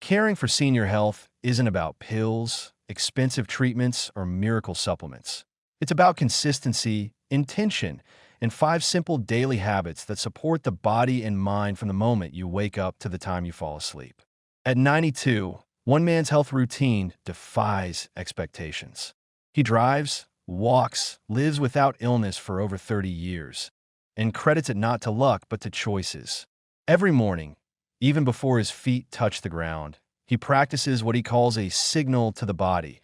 Caring for senior health isn't about pills, expensive treatments, or miracle supplements. It's about consistency, intention, and 5 simple daily habits that support the body and mind from the moment you wake up to the time you fall asleep. At 92, one man's health routine defies expectations. He drives, walks, lives without illness for over 30 years, and credits it not to luck but to choices. Every morning, even before his feet touch the ground, he practices what he calls a signal to the body,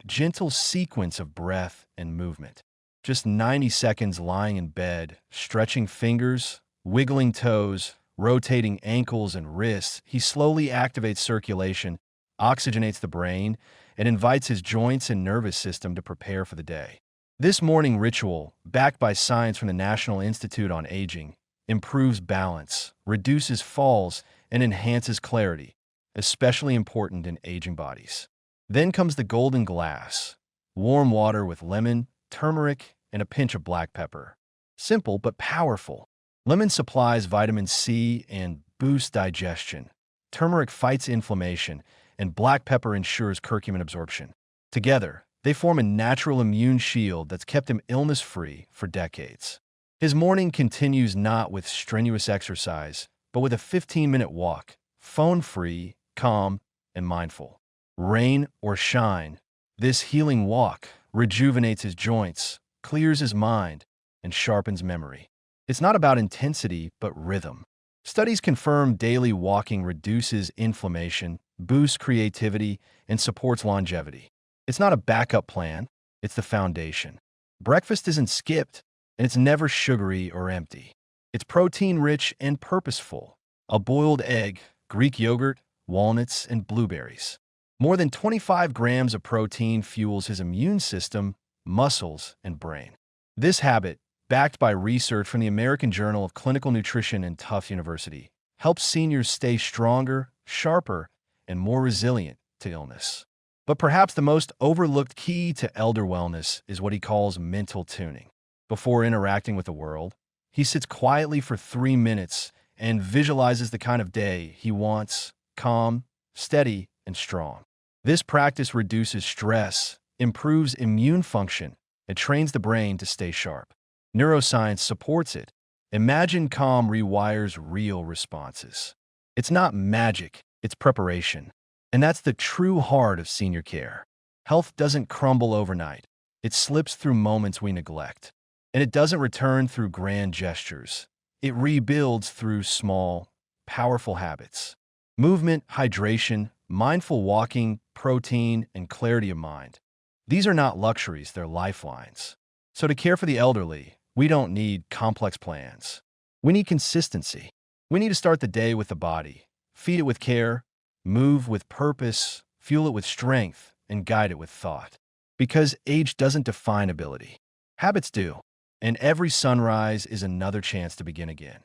gentle sequence of breath and movement. Just 90 seconds lying in bed, stretching fingers, wiggling toes, rotating ankles and wrists, he slowly activates circulation, oxygenates the brain, and invites his joints and nervous system to prepare for the day. This morning ritual, backed by science from the National Institute on Aging, improves balance, reduces falls, and enhances clarity, especially important in aging bodies. Then comes the golden glass, warm water with lemon, turmeric, and a pinch of black pepper. Simple but powerful. Lemon supplies vitamin C and boosts digestion. Turmeric fights inflammation, and black pepper ensures curcumin absorption. Together, they form a natural immune shield that's kept him illness-free for decades. His morning continues not with strenuous exercise, but with a 15-minute walk, phone-free, calm, and mindful. Rain or shine, this healing walk rejuvenates his joints, clears his mind, and sharpens memory. It's not about intensity, but rhythm. Studies confirm daily walking reduces inflammation, boosts creativity, and supports longevity. It's not a backup plan, it's the foundation. Breakfast isn't skipped, and it's never sugary or empty. It's protein-rich and purposeful. A boiled egg, Greek yogurt, walnuts, and blueberries. More than 25 grams of protein fuels his immune system, muscles, and brain. This habit, backed by research from the American Journal of Clinical Nutrition and Tufts University, helps seniors stay stronger, sharper, and more resilient to illness. But perhaps the most overlooked key to elder wellness is what he calls mental tuning. Before interacting with the world, he sits quietly for 3 minutes and visualizes the kind of day he wants, calm, steady, and strong. This practice reduces stress, improves immune function, and trains the brain to stay sharp. Neuroscience supports it. Imagine Calm rewires real responses. It's not magic, it's preparation. And that's the true heart of senior care. Health doesn't crumble overnight. It slips through moments we neglect. And it doesn't return through grand gestures. It rebuilds through small, powerful habits. Movement, hydration, mindful walking, protein, and clarity of mind. These are not luxuries, they're lifelines. So to care for the elderly, we don't need complex plans. We need consistency. We need to start the day with the body, feed it with care, move with purpose, fuel it with strength, and guide it with thought. Because age doesn't define ability. Habits do. And every sunrise is another chance to begin again.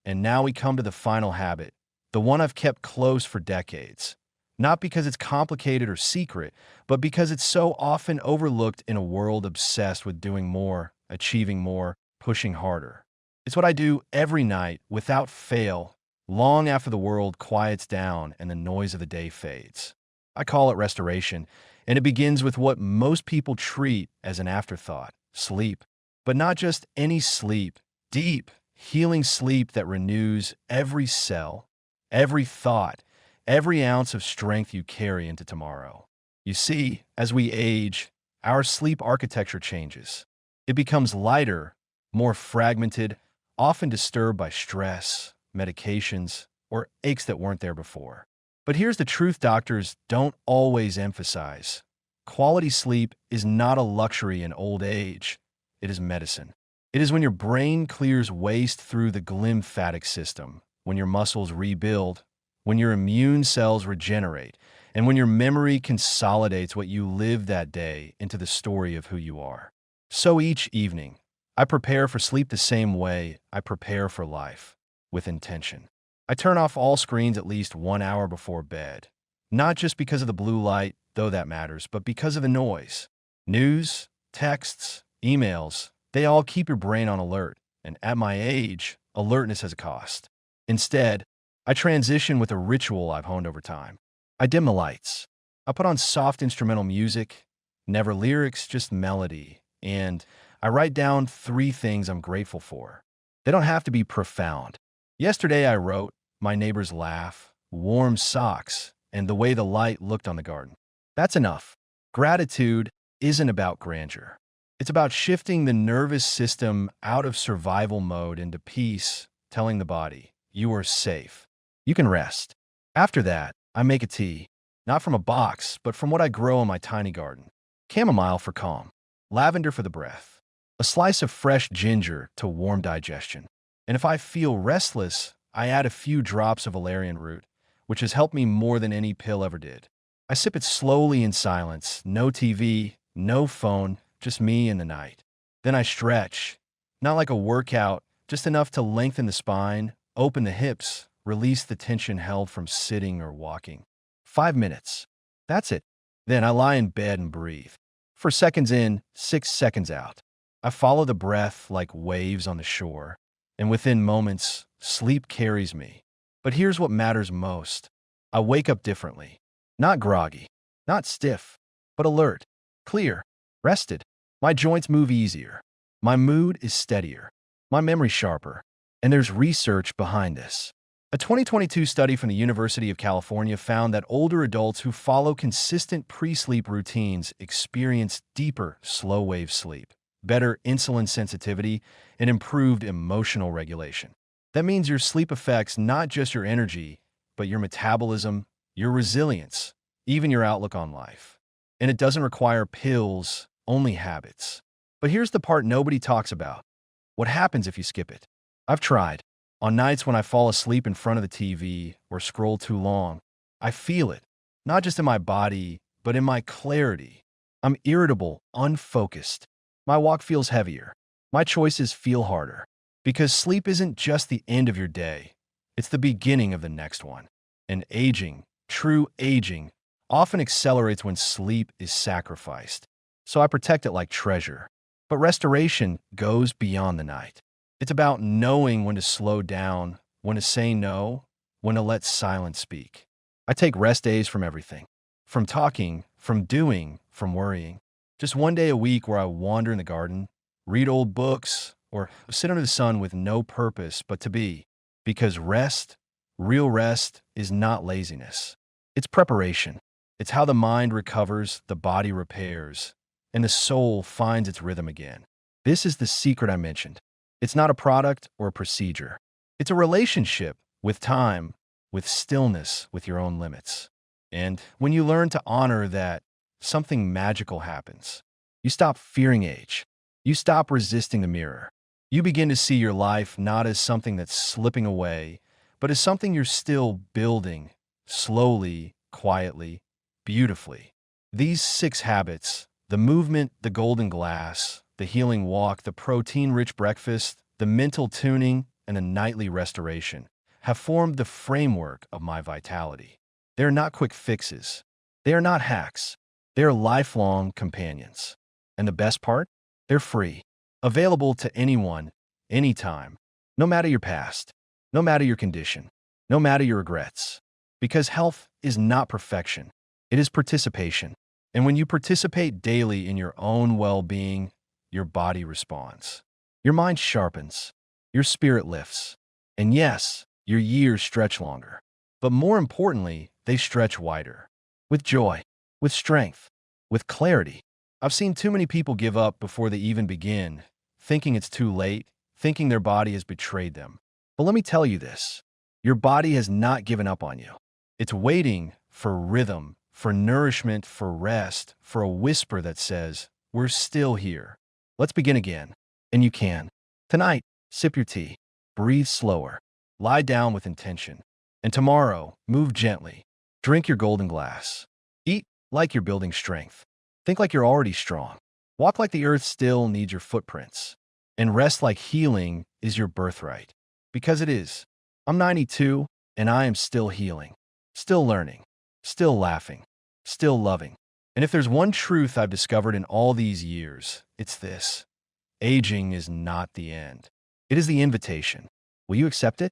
And now we come to the final habit, the one I've kept close for decades. Not because it's complicated or secret, but because it's so often overlooked in a world obsessed with doing more, achieving more, pushing harder. It's what I do every night, without fail, long after the world quiets down and the noise of the day fades. I call it restoration, and it begins with what most people treat as an afterthought, sleep. But not just any sleep, deep, healing sleep that renews every cell, every thought, every ounce of strength you carry into tomorrow. You see, as we age, our sleep architecture changes. It becomes lighter, more fragmented, often disturbed by stress, medications, or aches that weren't there before. But here's the truth doctors don't always emphasize. Quality sleep is not a luxury in old age. It is medicine. It is when your brain clears waste through the glymphatic system, when your muscles rebuild, when your immune cells regenerate, and when your memory consolidates what you lived that day into the story of who you are. So each evening, I prepare for sleep the same way I prepare for life, with intention. I turn off all screens at least 1 hour before bed, not just because of the blue light, though that matters, but because of the noise. News, texts, emails, they all keep your brain on alert, and at my age, alertness has a cost. Instead, I transition with a ritual I've honed over time. I dim the lights. I put on soft instrumental music, never lyrics, just melody, and I write down 3 things I'm grateful for. They don't have to be profound. Yesterday I wrote my neighbor's laugh, warm socks, and the way the light looked on the garden. That's enough. Gratitude isn't about grandeur. It's about shifting the nervous system out of survival mode into peace, telling the body, you are safe. You can rest. After that, I make a tea, not from a box, but from what I grow in my tiny garden. Chamomile for calm, lavender for the breath, a slice of fresh ginger to warm digestion. And if I feel restless, I add a few drops of valerian root, which has helped me more than any pill ever did. I sip it slowly in silence, no TV, no phone, just me and the night. Then I stretch, not like a workout, just enough to lengthen the spine, open the hips, release the tension held from sitting or walking. 5 minutes. That's it. Then I lie in bed and breathe. 4 seconds in, 6 seconds out. I follow the breath like waves on the shore, and within moments, sleep carries me. But here's what matters most. I wake up differently. Not groggy, not stiff, but alert, clear, rested. My joints move easier. My mood is steadier. My memory sharper. And there's research behind this. A 2022 study from the University of California found that older adults who follow consistent pre-sleep routines experience deeper, slow-wave sleep, better insulin sensitivity, and improved emotional regulation. That means your sleep affects not just your energy, but your metabolism, your resilience, even your outlook on life. And it doesn't require pills, only habits. But here's the part nobody talks about. What happens if you skip it? I've tried. On nights when I fall asleep in front of the TV or scroll too long, I feel it, not just in my body, but in my clarity. I'm irritable, unfocused. My walk feels heavier. My choices feel harder. Because sleep isn't just the end of your day, it's the beginning of the next one. And aging, true aging, often accelerates when sleep is sacrificed. So I protect it like treasure. But restoration goes beyond the night. It's about knowing when to slow down, when to say no, when to let silence speak. I take rest days from everything. From talking, from doing, from worrying. Just one day a week where I wander in the garden, read old books, or sit under the sun with no purpose but to be. Because rest, real rest, is not laziness. It's preparation. It's how the mind recovers, the body repairs, and the soul finds its rhythm again. This is the secret I mentioned. It's not a product or a procedure. It's a relationship with time, with stillness, with your own limits. And when you learn to honor that, something magical happens. You stop fearing age. You stop resisting the mirror. You begin to see your life not as something that's slipping away, but as something you're still building, slowly, quietly, beautifully. These 6 habits, the movement, the golden glass, the healing walk, the protein-rich breakfast, the mental tuning, and the nightly restoration, have formed the framework of my vitality. They are not quick fixes. They are not hacks. They are lifelong companions. And the best part? They're free. Available to anyone, anytime. No matter your past. No matter your condition. No matter your regrets. Because health is not perfection. It is participation. And when you participate daily in your own well-being, your body responds. Your mind sharpens. Your spirit lifts. And yes, your years stretch longer. But more importantly, they stretch wider. With joy, with strength, with clarity. I've seen too many people give up before they even begin, thinking it's too late, thinking their body has betrayed them. But let me tell you this. Your body has not given up on you. It's waiting for rhythm, for nourishment, for rest, for a whisper that says, we're still here. Let's begin again. And you can. Tonight, sip your tea. Breathe slower. Lie down with intention. And tomorrow, move gently. Drink your golden glass. Eat like you're building strength. Think like you're already strong. Walk like the earth still needs your footprints. And rest like healing is your birthright. Because it is. I'm 92, and I am still healing. Still learning. Still laughing. Still loving. And if there's one truth I've discovered in all these years, it's this. Aging is not the end. It is the invitation. Will you accept it?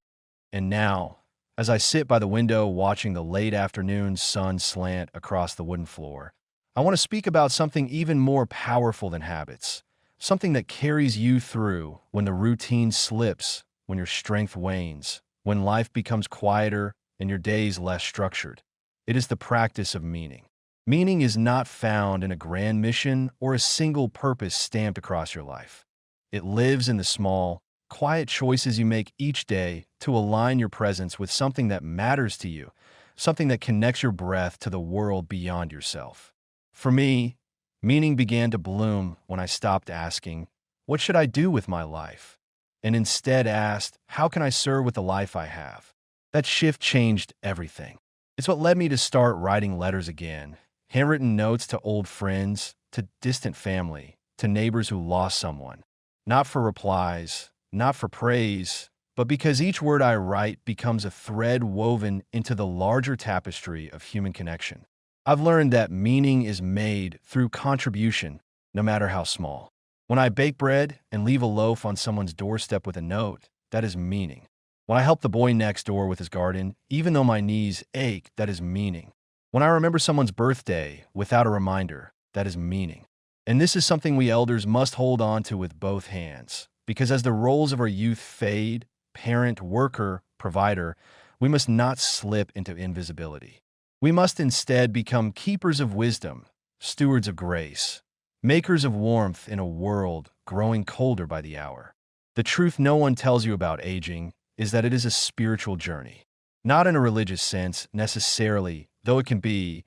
And now, As I sit by the window watching the late afternoon sun slant across the wooden floor, I want to speak about something even more powerful than habits, something that carries you through when the routine slips, when your strength wanes, when life becomes quieter and your days less structured. It is the practice of meaning. Meaning is not found in a grand mission or a single purpose stamped across your life. It lives in the small, quiet choices you make each day to align your presence with something that matters to you, something that connects your breath to the world beyond yourself. For me, meaning began to bloom when I stopped asking, "What should I do with my life?" and instead asked, "How can I serve with the life I have?" That shift changed everything. It's what led me to start writing letters again, handwritten notes to old friends, to distant family, to neighbors who lost someone. Not for replies, not for praise, but because each word I write becomes a thread woven into the larger tapestry of human connection. I've learned that meaning is made through contribution, no matter how small. When I bake bread and leave a loaf on someone's doorstep with a note, that is meaning. When I help the boy next door with his garden, even though my knees ache, that is meaning. When I remember someone's birthday without a reminder, that is meaning. And this is something we elders must hold on to with both hands, because as the roles of our youth fade, parent, worker, provider, we must not slip into invisibility. We must instead become keepers of wisdom, stewards of grace, makers of warmth in a world growing colder by the hour. The truth no one tells you about aging is that it is a spiritual journey. Not in a religious sense, necessarily, though it can be,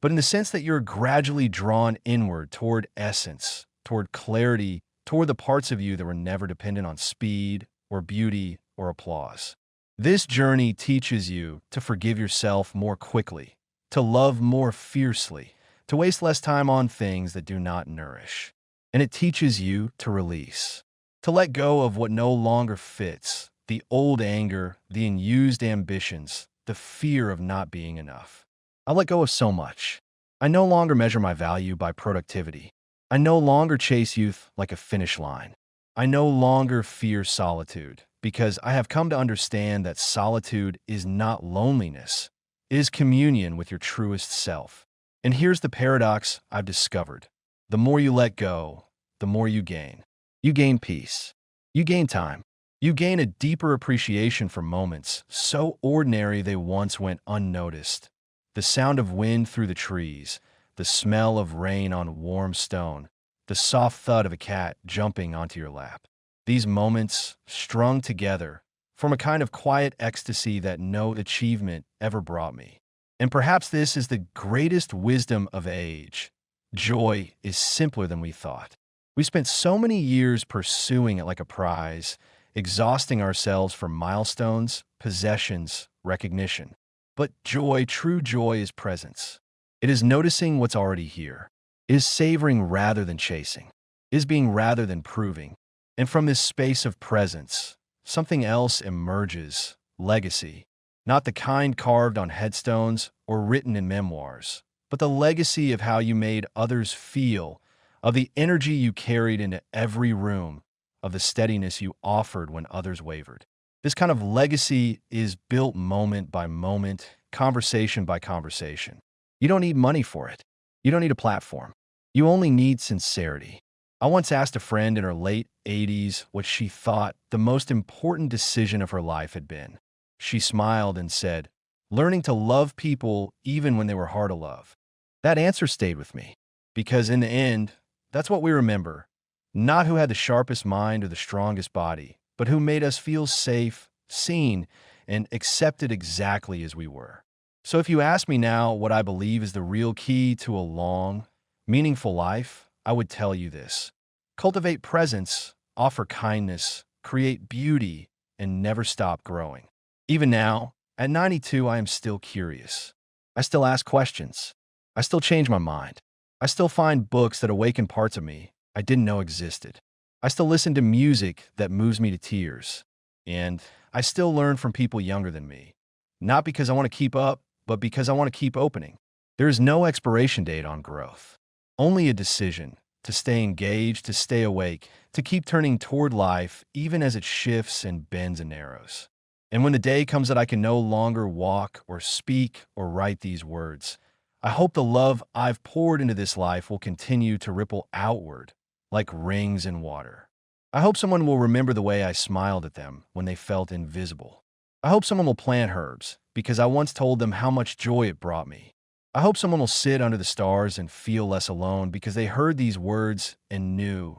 but in the sense that you're gradually drawn inward toward essence, toward clarity, toward the parts of you that were never dependent on speed or beauty or applause. This journey teaches you to forgive yourself more quickly, to love more fiercely, to waste less time on things that do not nourish. And it teaches you to release, to let go of what no longer fits, the old anger, the unused ambitions, the fear of not being enough. I let go of so much. I no longer measure my value by productivity. I no longer chase youth like a finish line. I no longer fear solitude, because I have come to understand that solitude is not loneliness. It is communion with your truest self. And here's the paradox I've discovered. The more you let go, the more you gain. You gain peace. You gain time. You gain a deeper appreciation for moments so ordinary they once went unnoticed. The sound of wind through the trees, the smell of rain on warm stone, the soft thud of a cat jumping onto your lap. These moments, strung together, form a kind of quiet ecstasy that no achievement ever brought me. And perhaps this is the greatest wisdom of age. Joy is simpler than we thought. We spent so many years pursuing it like a prize, exhausting ourselves for milestones, possessions, recognition. But joy, true joy, is presence. It is noticing what's already here. It is savoring rather than chasing. It is being rather than proving. And from this space of presence, something else emerges, legacy. Not the kind carved on headstones or written in memoirs, but the legacy of how you made others feel, of the energy you carried into every room, of the steadiness you offered when others wavered. This kind of legacy is built moment by moment, conversation by conversation. You don't need money for it. You don't need a platform. You only need sincerity. I once asked a friend in her late 80s what she thought the most important decision of her life had been. She smiled and said, "Learning to love people even when they were hard to love." That answer stayed with me, because in the end, that's what we remember. Not who had the sharpest mind or the strongest body, but who made us feel safe, seen, and accepted exactly as we were. So if you ask me now what I believe is the real key to a long, meaningful life, I would tell you this. Cultivate presence, offer kindness, create beauty, and never stop growing. Even now, at 92, I am still curious. I still ask questions. I still change my mind. I still find books that awaken parts of me I didn't know existed. I still listen to music that moves me to tears. And I still learn from people younger than me. Not because I want to keep up, but because I want to keep opening. There is no expiration date on growth. Only a decision to stay engaged, to stay awake, to keep turning toward life even as it shifts and bends and narrows. And when the day comes that I can no longer walk or speak or write these words, I hope the love I've poured into this life will continue to ripple outward like rings in water. I hope someone will remember the way I smiled at them when they felt invisible. I hope someone will plant herbs because I once told them how much joy it brought me. I hope someone will sit under the stars and feel less alone because they heard these words and knew,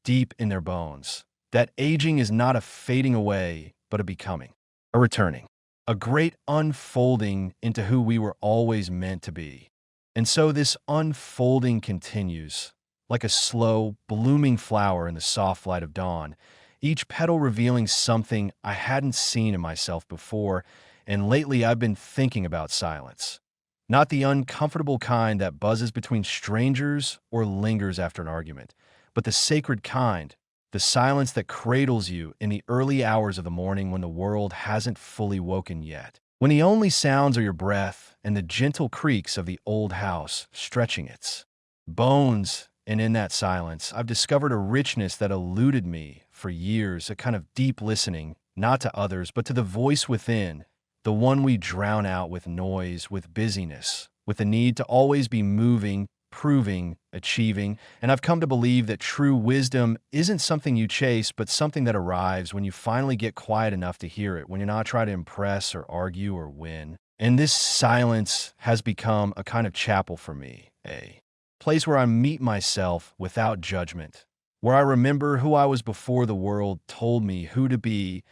deep in their bones, that aging is not a fading away, but a becoming, a returning, a great unfolding into who we were always meant to be. And so this unfolding continues, like a slow, blooming flower in the soft light of dawn, each petal revealing something I hadn't seen in myself before, and lately I've been thinking about silence. Not the uncomfortable kind that buzzes between strangers or lingers after an argument, but the sacred kind, the silence that cradles you in the early hours of the morning when the world hasn't fully woken yet. When the only sounds are your breath and the gentle creaks of the old house stretching its bones. And in that silence, I've discovered a richness that eluded me for years, a kind of deep listening, not to others, but to the voice within, the one we drown out with noise, with busyness, with the need to always be moving, proving, achieving. And I've come to believe that true wisdom isn't something you chase, but something that arrives when you finally get quiet enough to hear it, when you're not trying to impress or argue or win. And this silence has become a kind of chapel for me, a place where I meet myself without judgment, where I remember who I was before the world told me who to be,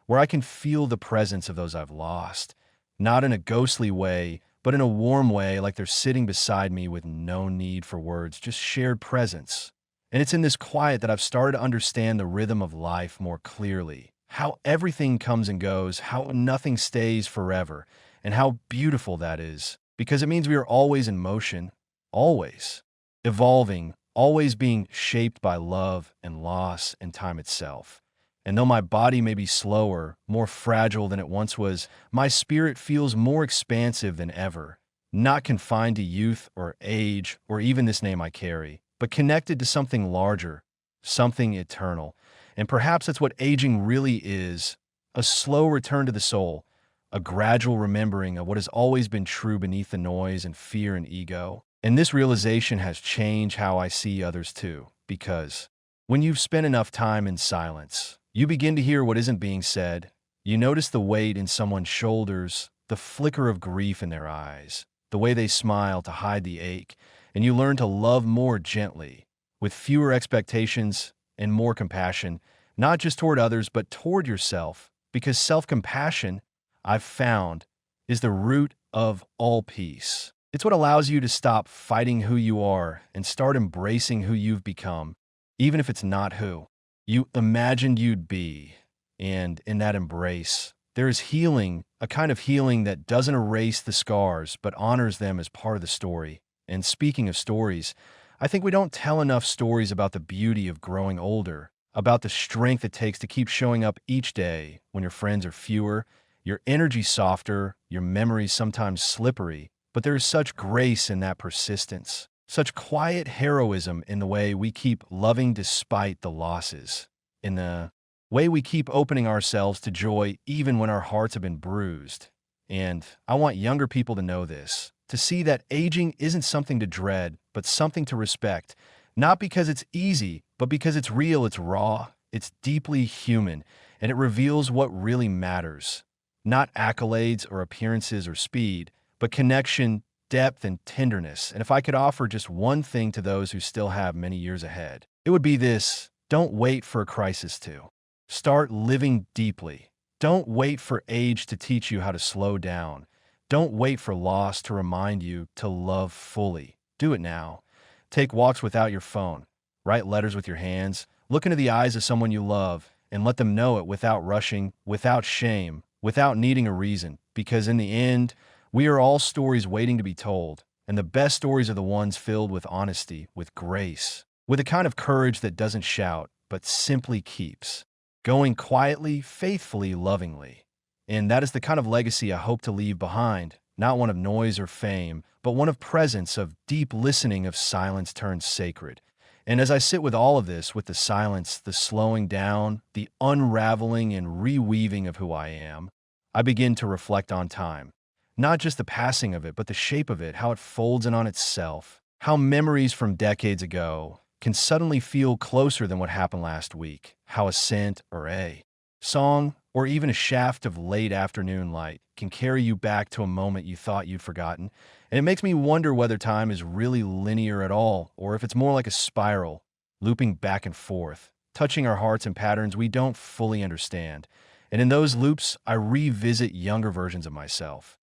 where I can feel the presence of those I've lost, not in a ghostly way, but in a warm way, like they're sitting beside me with no need for words, just shared presence. And it's in this quiet that I've started to understand the rhythm of life more clearly, how everything comes and goes, how nothing stays forever, and how beautiful that is, because it means we are always in motion, always evolving, always being shaped by love and loss and time itself. And though my body may be slower, more fragile than it once was, my spirit feels more expansive than ever, not confined to youth or age or even this name I carry, but connected to something larger, something eternal. And perhaps that's what aging really is, a slow return to the soul, a gradual remembering of what has always been true beneath the noise and fear and ego. And this realization has changed how I see others too, because when you've spent enough time in silence, you begin to hear what isn't being said. You notice the weight in someone's shoulders, the flicker of grief in their eyes, the way they smile to hide the ache, and you learn to love more gently, with fewer expectations and more compassion, not just toward others, but toward yourself, because self-compassion, I've found, is the root of all peace. It's what allows you to stop fighting who you are and start embracing who you've become, even if it's not who you imagined you'd be. And in that embrace, there is healing, a kind of healing that doesn't erase the scars, but honors them as part of the story. And speaking of stories, I think we don't tell enough stories about the beauty of growing older, about the strength it takes to keep showing up each day when your friends are fewer, your energy softer, your memories sometimes slippery, but there is such grace in that persistence. Such quiet heroism in the way we keep loving despite the losses, in the way we keep opening ourselves to joy even when our hearts have been bruised. And I want younger people to know this, to see that aging isn't something to dread, but something to respect, not because it's easy, but because it's real, it's raw, it's deeply human, and it reveals what really matters. Not accolades or appearances or speed, but connection, depth, and tenderness. And if I could offer just one thing to those who still have many years ahead, it would be this: don't wait for a crisis to start living deeply. Don't wait for age to teach you how to slow down. Don't wait for loss to remind you to love fully. Do it now. Take walks without your phone. Write letters with your hands. Look into the eyes of someone you love and let them know it without rushing, without shame, without needing a reason. Because in the end, we are all stories waiting to be told, and the best stories are the ones filled with honesty, with grace, with a kind of courage that doesn't shout, but simply keeps going quietly, faithfully, lovingly. And that is the kind of legacy I hope to leave behind, not one of noise or fame, but one of presence, of deep listening, of silence turned sacred. And as I sit with all of this, with the silence, the slowing down, the unraveling and reweaving of who I am, I begin to reflect on time. Not just the passing of it, but the shape of it, how it folds in on itself, how memories from decades ago can suddenly feel closer than what happened last week, how a scent or a song or even a shaft of late afternoon light can carry you back to a moment you thought you'd forgotten. And it makes me wonder whether time is really linear at all, or if it's more like a spiral, looping back and forth, touching our hearts in patterns we don't fully understand. And in those loops, I revisit younger versions of myself.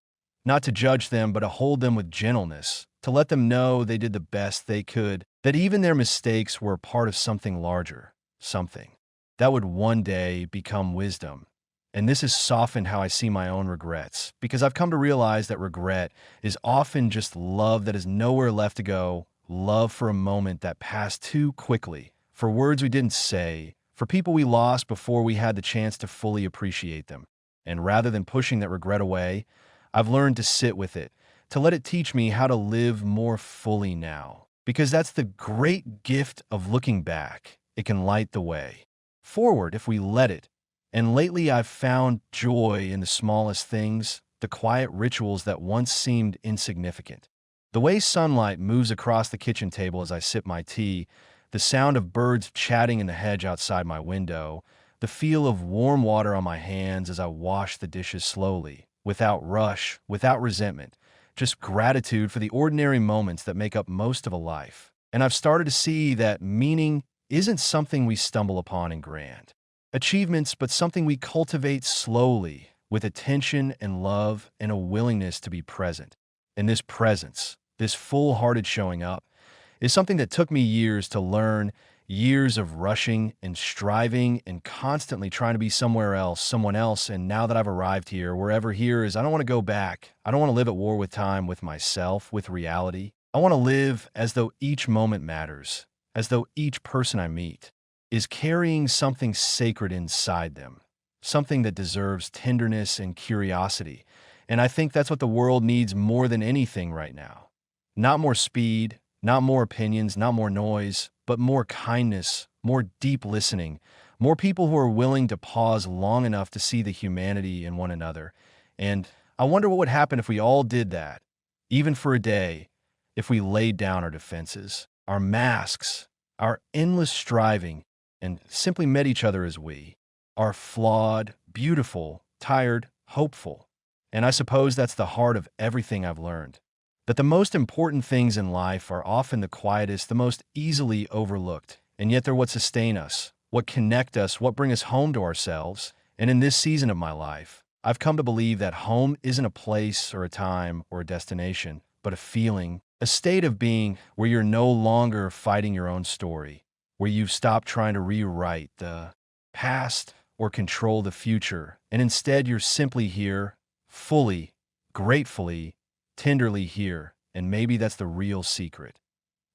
Not to judge them, but to hold them with gentleness, to let them know they did the best they could, that even their mistakes were part of something larger, something that would one day become wisdom. And this has softened how I see my own regrets, because I've come to realize that regret is often just love that has nowhere left to go, love for a moment that passed too quickly, for words we didn't say, for people we lost before we had the chance to fully appreciate them. And rather than pushing that regret away, I've learned to sit with it, to let it teach me how to live more fully now. Because that's the great gift of looking back. It can light the way forward if we let it. And lately I've found joy in the smallest things, the quiet rituals that once seemed insignificant. The way sunlight moves across the kitchen table as I sip my tea, the sound of birds chatting in the hedge outside my window, the feel of warm water on my hands as I wash the dishes slowly, without rush, without resentment, just gratitude for the ordinary moments that make up most of a life. And I've started to see that meaning isn't something we stumble upon in grand achievements, but something we cultivate slowly with attention and love and a willingness to be present. And this presence, this full-hearted showing up, is something that took me years to learn, years of rushing and striving and constantly trying to be somewhere else, someone else. And now that I've arrived here, wherever here is, I don't want to go back. I don't want to live at war with time, with myself, with reality. I want to live as though each moment matters, as though each person I meet is carrying something sacred inside them, something that deserves tenderness and curiosity. And I think that's what the world needs more than anything right now. Not more speed, not more opinions, not more noise, but more kindness, more deep listening, more people who are willing to pause long enough to see the humanity in one another. And I wonder what would happen if we all did that, even for a day, if we laid down our defenses, our masks, our endless striving, and simply met each other as we are, flawed, beautiful, tired, hopeful. And I suppose that's the heart of everything I've learned. That the most important things in life are often the quietest, the most easily overlooked, and yet they're what sustain us, what connect us, what bring us home to ourselves. And in this season of my life, I've come to believe that home isn't a place or a time or a destination, but a feeling, a state of being where you're no longer fighting your own story, where you've stopped trying to rewrite the past or control the future, and instead you're simply here, fully, gratefully, tenderly here. And maybe that's the real secret.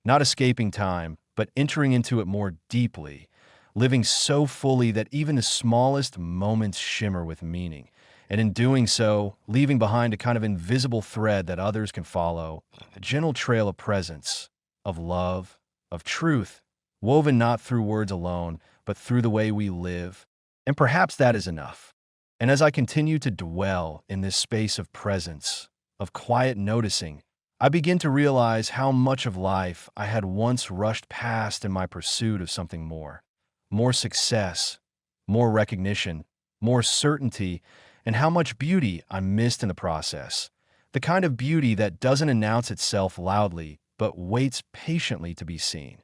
Not escaping time, but entering into it more deeply, living so fully that even the smallest moments shimmer with meaning. And in doing so, leaving behind a kind of invisible thread that others can follow, a gentle trail of presence, of love, of truth, woven not through words alone, but through the way we live. And perhaps that is enough. And as I continue to dwell in this space of presence, of quiet noticing, I begin to realize how much of life I had once rushed past in my pursuit of something more. More success, more recognition, more certainty, and how much beauty I missed in the process. The kind of beauty that doesn't announce itself loudly, but waits patiently to be seen.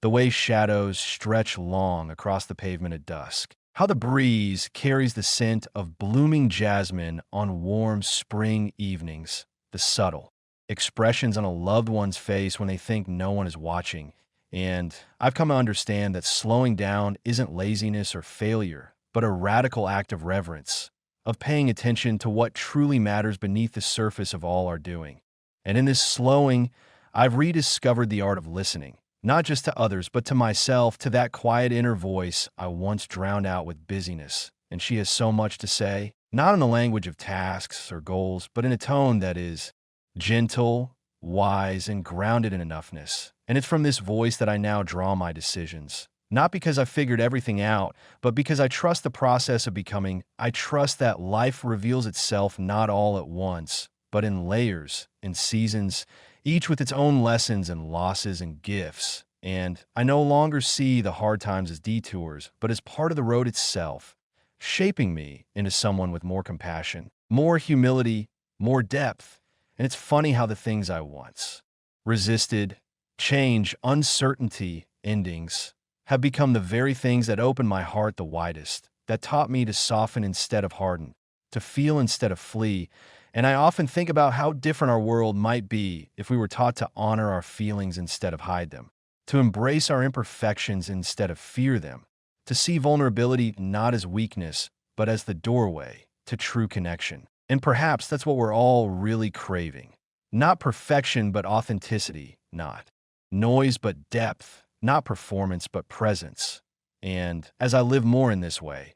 The way shadows stretch long across the pavement at dusk. How the breeze carries the scent of blooming jasmine on warm spring evenings. The subtle expressions on a loved one's face when they think no one is watching. And I've come to understand that slowing down isn't laziness or failure, but a radical act of reverence, of paying attention to what truly matters beneath the surface of all our doing. And in this slowing, I've rediscovered the art of listening. Not just to others, but to myself, to that quiet inner voice I once drowned out with busyness. And she has so much to say, not in the language of tasks or goals, but in a tone that is gentle, wise, and grounded in enoughness. And it's from this voice that I now draw my decisions, Not because I figured everything out, but because I trust the process of becoming. I trust that life reveals itself not all at once, but in layers, in seasons, each with its own lessons and losses and gifts. And I no longer see the hard times as detours, but as part of the road itself, shaping me into someone with more compassion, more humility, more depth. And it's funny how the things I once resisted, change, uncertainty, endings, have become the very things that opened my heart the widest, that taught me to soften instead of harden, to feel instead of flee. And I often think about how different our world might be if we were taught to honor our feelings instead of hide them, to embrace our imperfections instead of fear them, to see vulnerability not as weakness, but as the doorway to true connection. And perhaps that's what we're all really craving. Not perfection, but authenticity, not noise, but depth, not performance, but presence. And as I live more in this way,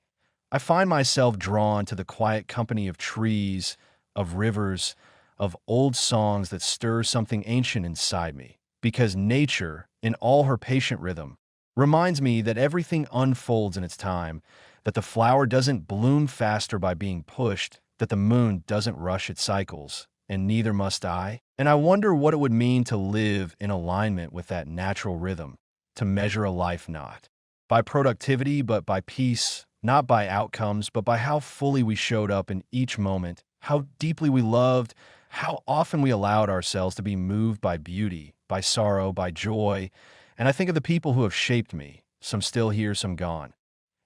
I find myself drawn to the quiet company of trees, of rivers, of old songs that stir something ancient inside me. Because nature, in all her patient rhythm, reminds me that everything unfolds in its time, that the flower doesn't bloom faster by being pushed, that the moon doesn't rush its cycles, and neither must I. And I wonder what it would mean to live in alignment with that natural rhythm, to measure a life not by productivity, but by peace, not by outcomes, but by how fully we showed up in each moment, how deeply we loved, how often we allowed ourselves to be moved by beauty, by sorrow, by joy. And I think of the people who have shaped me, some still here, some gone.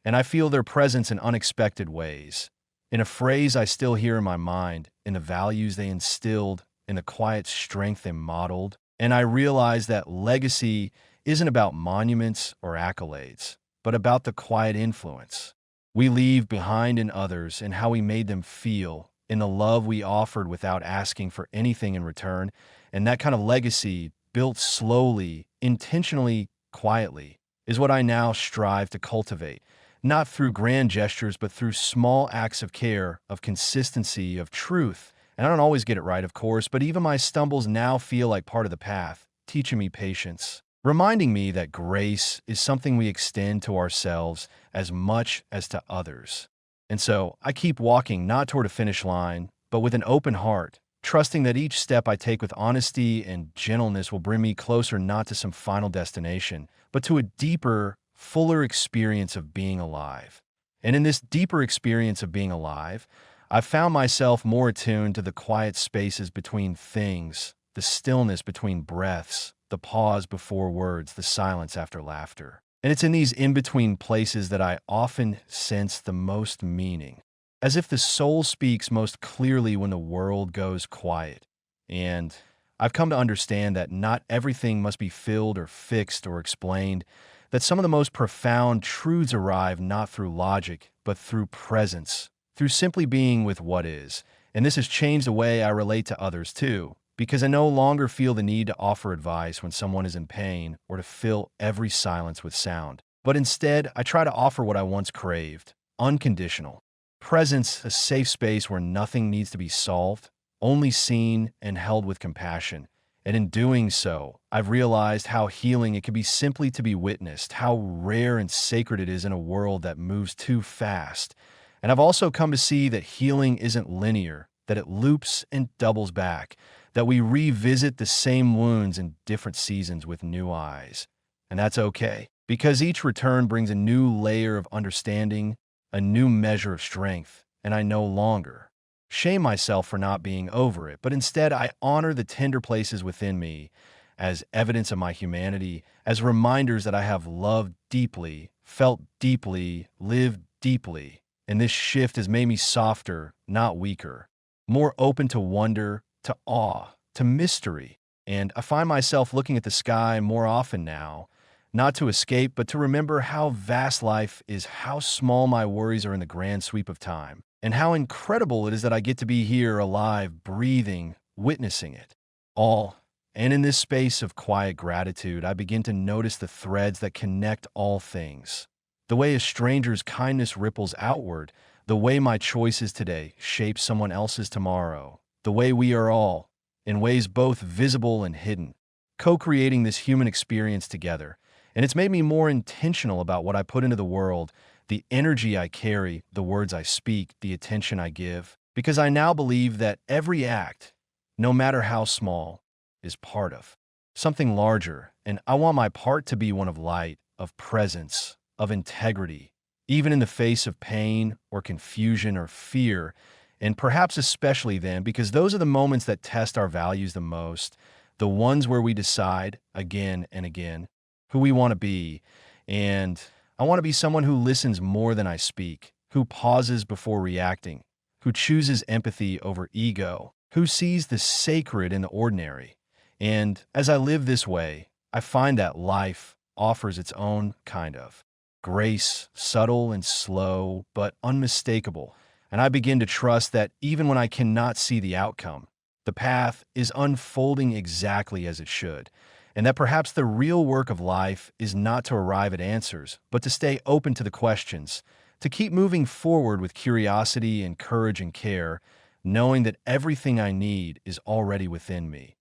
And I feel their presence in unexpected ways, in a phrase I still hear in my mind, in the values they instilled, in the quiet strength they modeled. And I realize that legacy isn't about monuments or accolades, but about the quiet influence we leave behind in others and how we made them feel, in the love we offered without asking for anything in return. And that kind of legacy, built slowly, intentionally, quietly, is what I now strive to cultivate, not through grand gestures, but through small acts of care, of consistency, of truth. And I don't always get it right, of course, but even my stumbles now feel like part of the path, teaching me patience, reminding me that grace is something we extend to ourselves as much as to others. And so I keep walking not toward a finish line, but with an open heart, trusting that each step I take with honesty and gentleness will bring me closer not to some final destination, but to a deeper, fuller experience of being alive. And in this deeper experience of being alive, I've found myself more attuned to the quiet spaces between things, the stillness between breaths, the pause before words, the silence after laughter. And it's in these in-between places that I often sense the most meaning, as if the soul speaks most clearly when the world goes quiet. And I've come to understand that not everything must be filled or fixed or explained, that some of the most profound truths arrive not through logic, but through presence, through simply being with what is. And this has changed the way I relate to others too, because I no longer feel the need to offer advice when someone is in pain or to fill every silence with sound. But instead, I try to offer what I once craved, unconditional presence, a safe space where nothing needs to be solved, only seen and held with compassion. And in doing so, I've realized how healing it can be simply to be witnessed, how rare and sacred it is in a world that moves too fast. And I've also come to see that healing isn't linear, that it loops and doubles back, that we revisit the same wounds in different seasons with new eyes. And that's okay, because each return brings a new layer of understanding, a new measure of strength, and I no longer shame myself for not being over it, but instead I honor the tender places within me as evidence of my humanity, as reminders that I have loved deeply, felt deeply, lived deeply. And this shift has made me softer, not weaker, more open to wonder, to awe, to mystery. And I find myself looking at the sky more often now, not to escape, but to remember how vast life is, how small my worries are in the grand sweep of time, and how incredible it is that I get to be here alive, breathing, witnessing it all. And in this space of quiet gratitude, I begin to notice the threads that connect all things. The way a stranger's kindness ripples outward, the way my choices today shape someone else's tomorrow, the way we are all, in ways both visible and hidden, co-creating this human experience together. And it's made me more intentional about what I put into the world, the energy I carry, the words I speak, the attention I give, because I now believe that every act, no matter how small, is part of something larger, and I want my part to be one of light, of presence, of integrity, even in the face of pain or confusion or fear, and perhaps especially then, because those are the moments that test our values the most, the ones where we decide again and again who we want to be. And I want to be someone who listens more than I speak, who pauses before reacting, who chooses empathy over ego, who sees the sacred in the ordinary. And as I live this way, I find that life offers its own kind of grace, subtle and slow, but unmistakable. And I begin to trust that even when I cannot see the outcome, the path is unfolding exactly as it should, and that perhaps the real work of life is not to arrive at answers, but to stay open to the questions, to keep moving forward with curiosity and courage and care, knowing that everything I need is already within me,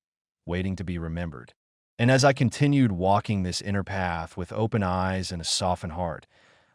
waiting to be remembered. And as I continued walking this inner path with open eyes and a softened heart,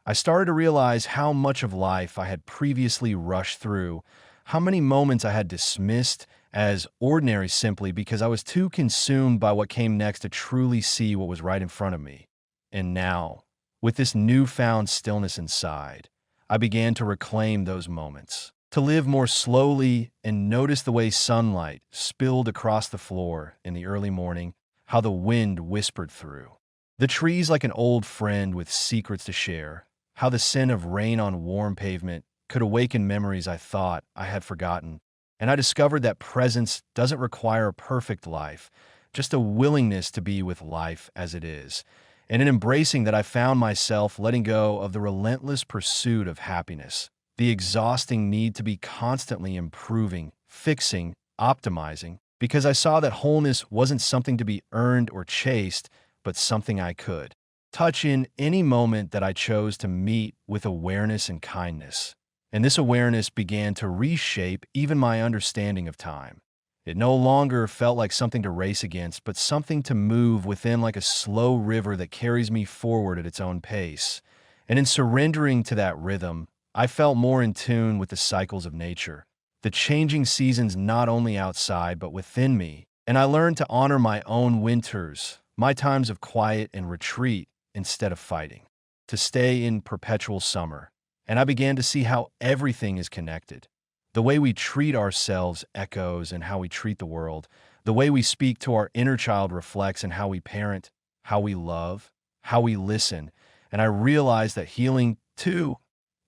I started to realize how much of life I had previously rushed through, how many moments I had dismissed as ordinary simply because I was too consumed by what came next to truly see what was right in front of me. And now, with this newfound stillness inside, I began to reclaim those moments, to live more slowly and notice the way sunlight spilled across the floor in the early morning, how the wind whispered through the trees like an old friend with secrets to share, how the scent of rain on warm pavement could awaken memories I thought I had forgotten. And I discovered that presence doesn't require a perfect life, just a willingness to be with life as it is. And in embracing that, I found myself letting go of the relentless pursuit of happiness, the exhausting need to be constantly improving, fixing, optimizing, because I saw that wholeness wasn't something to be earned or chased, but something I could touch in any moment that I chose to meet with awareness and kindness. And this awareness began to reshape even my understanding of time. It no longer felt like something to race against, but something to move within like a slow river that carries me forward at its own pace. And in surrendering to that rhythm, I felt more in tune with the cycles of nature, the changing seasons not only outside but within me. And I learned to honor my own winters, my times of quiet and retreat instead of fighting, to stay in perpetual summer. And I began to see how everything is connected. The way we treat ourselves echoes in how we treat the world. The way we speak to our inner child reflects in how we parent, how we love, how we listen. And I realized that healing, too,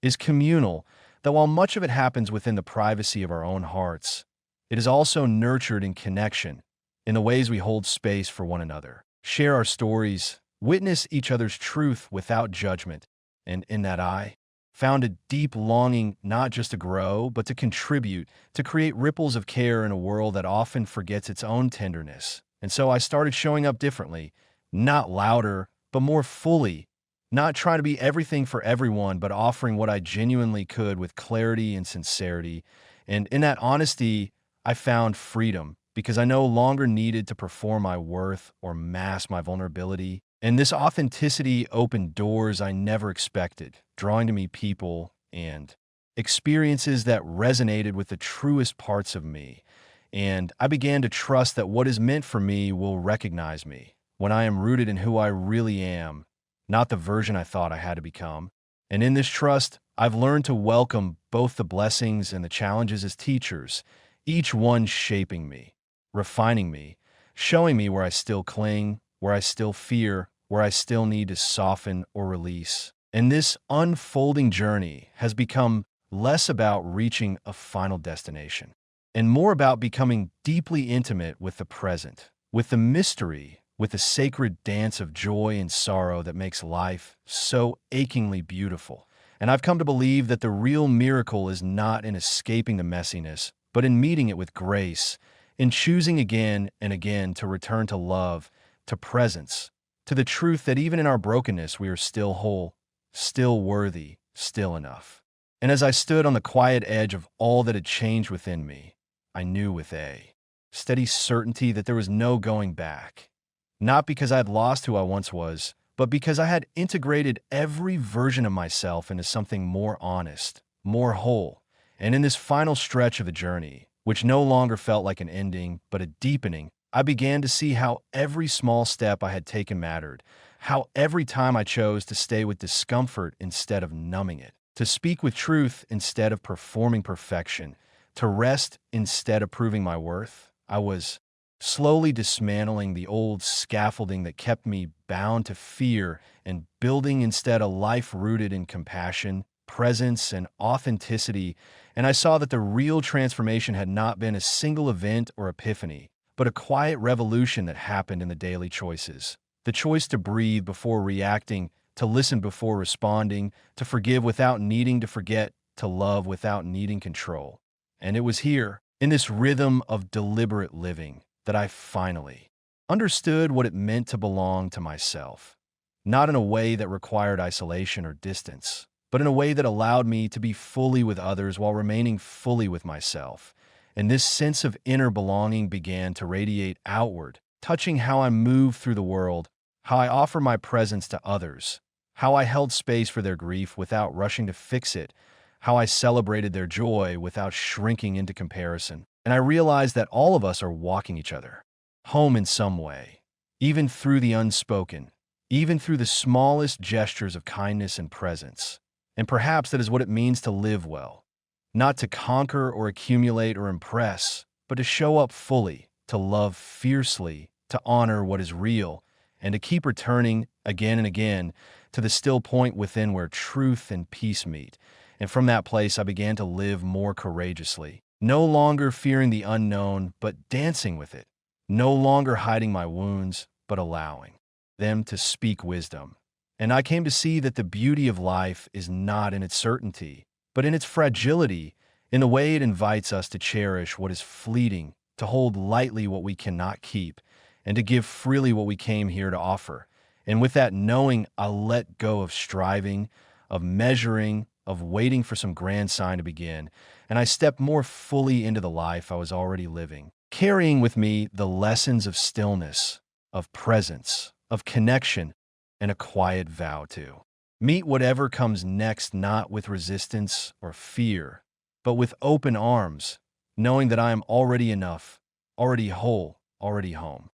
is communal, that while much of it happens within the privacy of our own hearts, it is also nurtured in connection, in the ways we hold space for one another, share our stories, witness each other's truth without judgment. And in that I found a deep longing not just to grow, but to contribute, to create ripples of care in a world that often forgets its own tenderness. And so I started showing up differently, not louder, but more fully, not trying to be everything for everyone, but offering what I genuinely could with clarity and sincerity. And in that honesty, I found freedom because I no longer needed to perform my worth or mask my vulnerability. And this authenticity opened doors I never expected, drawing to me people and experiences that resonated with the truest parts of me. And I began to trust that what is meant for me will recognize me when I am rooted in who I really am, not the version I thought I had to become. And in this trust, I've learned to welcome both the blessings and the challenges as teachers, each one shaping me, refining me, showing me where I still cling, where I still fear, where I still need to soften or release. And this unfolding journey has become less about reaching a final destination and more about becoming deeply intimate with the present, with the mystery, with the sacred dance of joy and sorrow that makes life so achingly beautiful. And I've come to believe that the real miracle is not in escaping the messiness, but in meeting it with grace, in choosing again and again to return to love, to presence, to the truth that even in our brokenness we are still whole, still worthy, still enough. And as I stood on the quiet edge of all that had changed within me, I knew with a steady certainty that there was no going back. Not because I had lost who I once was, but because I had integrated every version of myself into something more honest, more whole. And in this final stretch of the journey, which no longer felt like an ending, but a deepening, I began to see how every small step I had taken mattered, how every time I chose to stay with discomfort instead of numbing it, to speak with truth instead of performing perfection, to rest instead of proving my worth, I was slowly dismantling the old scaffolding that kept me bound to fear and building instead a life rooted in compassion, presence, and authenticity. And I saw that the real transformation had not been a single event or epiphany, but a quiet revolution that happened in the daily choices. The choice to breathe before reacting, to listen before responding, to forgive without needing to forget, to love without needing control. And it was here, in this rhythm of deliberate living, that I finally understood what it meant to belong to myself, not in a way that required isolation or distance, but in a way that allowed me to be fully with others while remaining fully with myself. And this sense of inner belonging began to radiate outward, touching how I move through the world, how I offer my presence to others, how I held space for their grief without rushing to fix it, how I celebrated their joy without shrinking into comparison. And I realized that all of us are walking each other home in some way, even through the unspoken, even through the smallest gestures of kindness and presence. And perhaps that is what it means to live well, not to conquer or accumulate or impress, but to show up fully, to love fiercely, to honor what is real, and to keep returning again and again to the still point within where truth and peace meet. And from that place, I began to live more courageously, no longer fearing the unknown, but dancing with it, no longer hiding my wounds, but allowing them to speak wisdom. And I came to see that the beauty of life is not in its certainty, but in its fragility, in the way it invites us to cherish what is fleeting, to hold lightly what we cannot keep, and to give freely what we came here to offer. And with that knowing, I let go of striving, of measuring, of waiting for some grand sign to begin, and I stepped more fully into the life I was already living, carrying with me the lessons of stillness, of presence, of connection, and a quiet vow to meet whatever comes next, not with resistance or fear, but with open arms, knowing that I am already enough, already whole, already home.